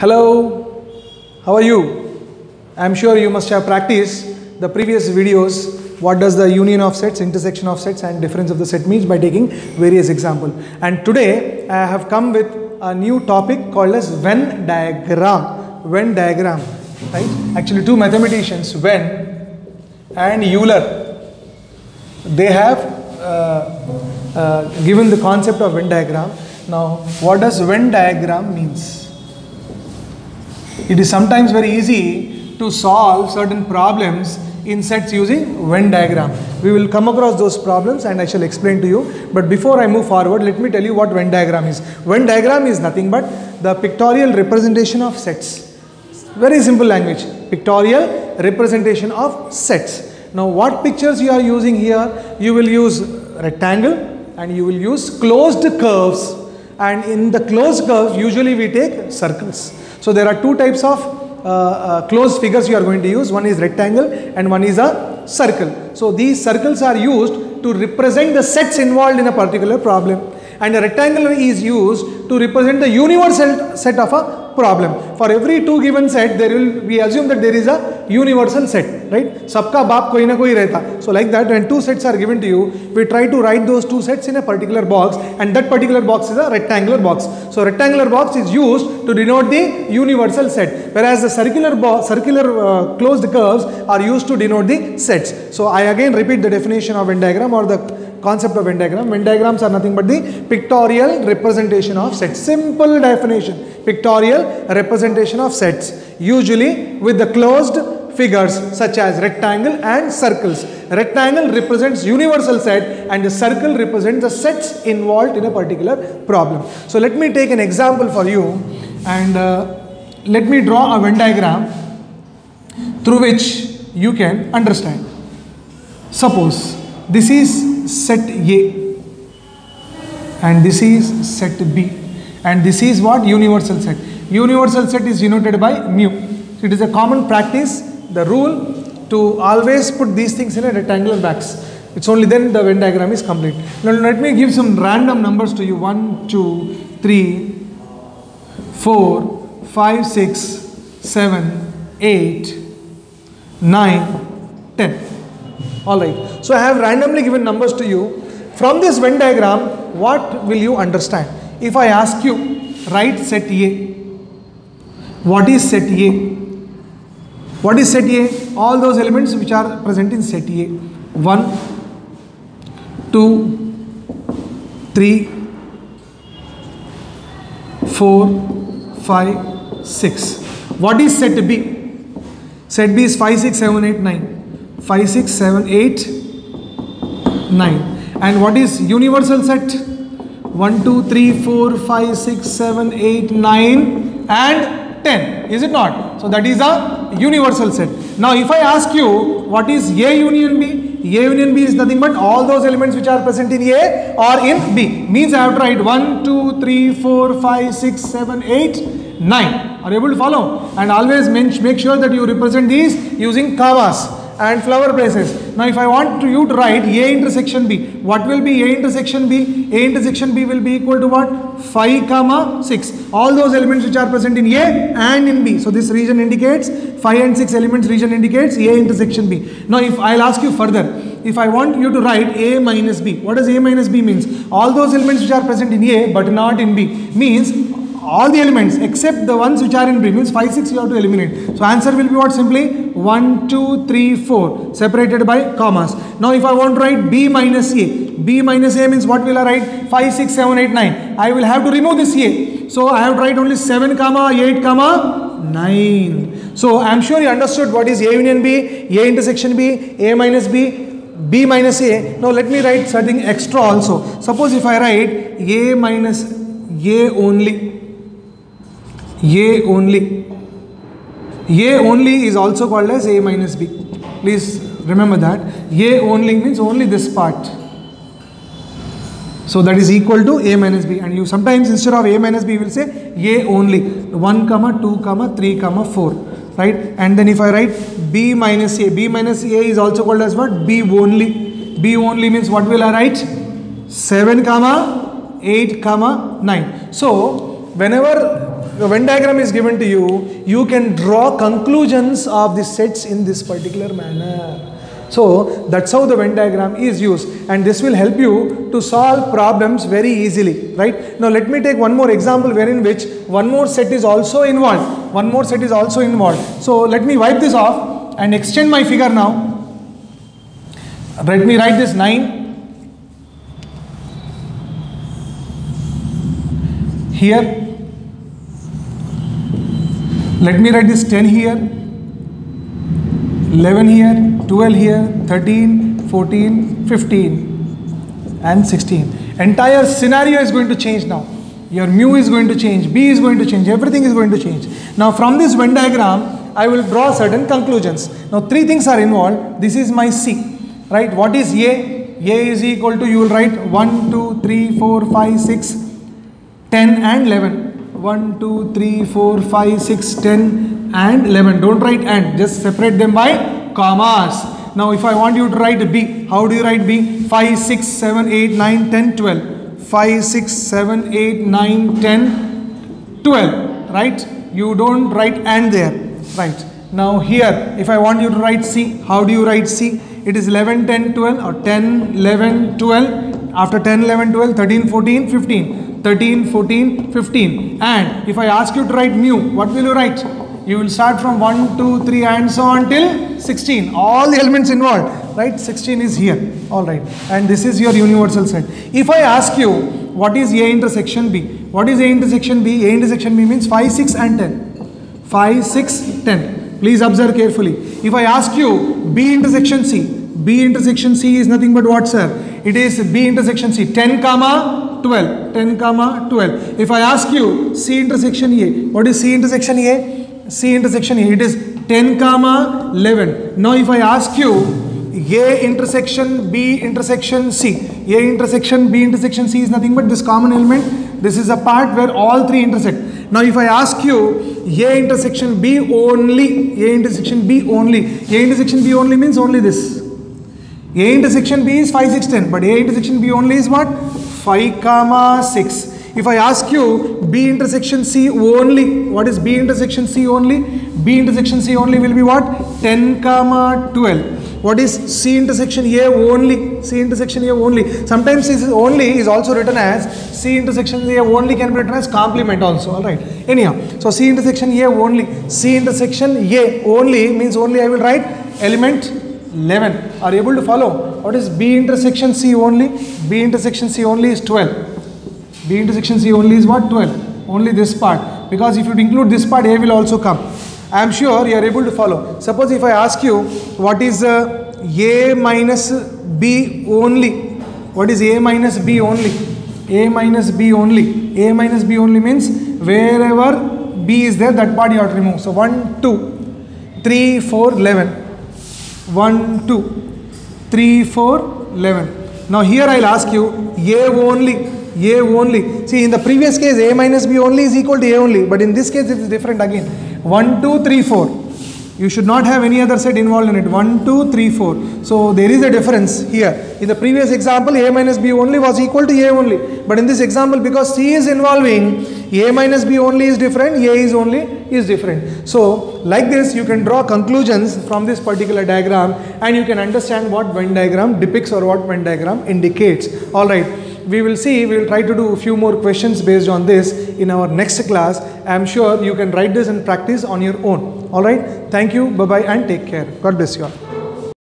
Hello, how are you? I am sure you must have practiced the previous videos. What does the union of sets, intersection of sets and difference of the set means by taking various examples. And today I have come with a new topic called as Venn diagram. Venn diagram, right? Actually two mathematicians, Venn and Euler, they have given the concept of Venn diagram. Now what does Venn diagram means? It is sometimes very easy to solve certain problems in sets using Venn diagram. We will come across those problems and I shall explain to you. But before I move forward, let me tell you what Venn diagram is. Venn diagram is nothing but the pictorial representation of sets. Very simple language. Pictorial representation of sets. Now what pictures you are using here? You will use rectangle and you will use closed curves. And in the closed curves, usually we take circles. So there are two types of closed figures you are going to use. One is rectangle and one is a circle. So these circles are used to represent the sets involved in a particular problem. And a rectangle is used to represent the universal set of a problem. For every two given set, we assume that there is a universal set, right? Sabka baap koi na koi rehta. So like that, when two sets are given to you, we try to write those two sets in a particular box, and that particular box is a rectangular box. So rectangular box is used to denote the universal set, whereas the circular closed curves are used to denote the sets. So I again repeat the definition of Venn diagram or the concept of Venn diagram. Venn diagrams are nothing but the pictorial representation of sets. Simple definition. Pictorial representation of sets, usually with the closed figures such as rectangle and circles. Rectangle represents universal set and the circle represents the sets involved in a particular problem. So let me take an example for you and let me draw a Venn diagram through which you can understand. Suppose this is set A and this is set B. And this is what? Universal set. Universal set is denoted by mu. So it is a common practice, the rule, to always put these things in a rectangular box. It's only then the Venn diagram is complete. Now let me give some random numbers to you. 1, 2, 3, 4, 5, 6, 7, 8, 9, 10. Alright. So I have randomly given numbers to you. From this Venn diagram, what will you understand? If I ask you, write set A. What is set A? What is set A? All those elements which are present in set A. 1, 2, 3, 4, 5, 6. What is set B? Set B is 5, 6, 7, 8, 9. 5, 6, 7, 8, 9. And what is universal set? 1, 2, 3, 4, 5, 6, 7, 8, 9 and 10. Is it not? So that is a universal set. Now if I ask you what is A union B? A union B is nothing but all those elements which are present in A or in B. Means I have to write 1, 2, 3, 4, 5, 6, 7, 8, 9. Are you able to follow? And always make sure that you represent these using commas and flower braces. Now if I want you to write A intersection B, what will be A intersection B? A intersection B will be equal to what? 5 comma 6. All those elements which are present in A and in B. So this region indicates 5 and 6 elements region indicates A intersection B. Now if I'll ask you further, if I want you to write A minus B, what does A minus B means? All those elements which are present in A but not in B means all the elements except the ones which are in B means 5, 6 you have to eliminate. So answer will be what? Simply 1, 2, 3, 4 separated by commas. Now if I want to write B minus A, B minus A means what will I write? 5, 6, 7, 8, 9. I will have to remove this A. So I have to write only 7 comma 8 comma 9. So I am sure you understood what is A union B, A intersection B, A minus B, B minus A. Now let me write something extra also. Suppose if I write A minus A only. A only. A only is also called as A minus B. Please remember that. A only means only this part. So that is equal to A minus B. And you sometimes instead of A minus B will say A only. 1 comma 2 comma 3 comma 4. Right? And then if I write B minus A. B minus A is also called as what? B only. B only means what will I write? 7 comma 8 comma 9. So whenever the Venn diagram is given to you, you can draw conclusions of the sets in this particular manner. So that's how the Venn diagram is used, and this will help you to solve problems very easily, right? Now let me take one more example wherein which one more set is also involved. One more set is also involved. So let me wipe this off and extend my figure now. Let me write this 9 here. Let me write this 10 here, 11 here, 12 here, 13, 14, 15 and 16. Entire scenario is going to change now. Your mu is going to change, B is going to change, everything is going to change. Now from this Venn diagram, I will draw certain conclusions. Now 3 things are involved. This is my C, right? What is A? A is equal to, you will write 1, 2, 3, 4, 5, 6, 10 and 11. 1, 2, 3, 4, 5, 6, 10 and 11. Don't write and, just separate them by commas. Now if I want you to write B, how do you write B? 5, 6, 7, 8, 9, 10, 12. 5, 6, 7, 8, 9, 10, 12. Right? You don't write and there. Right. Now here, if I want you to write C, how do you write C? It is 11, 10, 12 or 10, 11, 12. After 10, 11, 12, 13, 14, 15. 13, 14, 15. And if I ask you to write mu, what will you write? You will start from 1, 2, 3 and so on till 16. All the elements involved, right? 16 is here. All right. And this is your universal set. If I ask you, what is A intersection B? What is A intersection B? A intersection B means 5, 6 and 10. 5, 6, 10. Please observe carefully. If I ask you B intersection C, B intersection C is nothing but what, sir? It is B intersection C, 10 comma 12, 10 comma 12. If I ask you C intersection A, what is C intersection A? C intersection A, it is 10 comma 11. Now if I ask you A intersection B intersection C, A intersection B intersection C is nothing but this common element. This is a part where all 3 intersect. Now if I ask you A intersection B only, A intersection B only, A intersection B only means only this. A intersection B is 5, 6, 10, but A intersection B only is what? 5 comma 6. If I ask you B intersection C only, what is B intersection C only? B intersection C only will be what? 10 comma 12. What is C intersection A only? C intersection A only. Sometimes this only is also written as C intersection A only can be written as complement also. Alright. Anyhow, so C intersection A only. C intersection A only means only I will write element 11. Are you able to follow? What is B intersection C only? B intersection C only is 12. B intersection C only is what? 12. Only this part. Because if you include this part, A will also come. I am sure you are able to follow. Suppose if I ask you, what is A minus B only? What is A minus B only? A minus B only. A minus B only means wherever B is there, that part you have to remove. So 1, 2, 3, 4, 11. 1, 2, 3, 4, 11. Now here I will ask you A only. A only. See, in the previous case A minus B only is equal to A only, but in this case it is different again. 1, 2, 3, 4. You should not have any other set involved in it. 1, 2, 3, 4. So there is a difference here. In the previous example, A minus B only was equal to A only. But in this example, because C is involving, A minus B only is different, A is only is different. So like this, you can draw conclusions from this particular diagram and you can understand what Venn diagram depicts or what Venn diagram indicates. Alright. We will see, we will try to do a few more questions based on this in our next class. I am sure you can write this and practice on your own. Alright, thank you, bye bye and take care. God bless you all.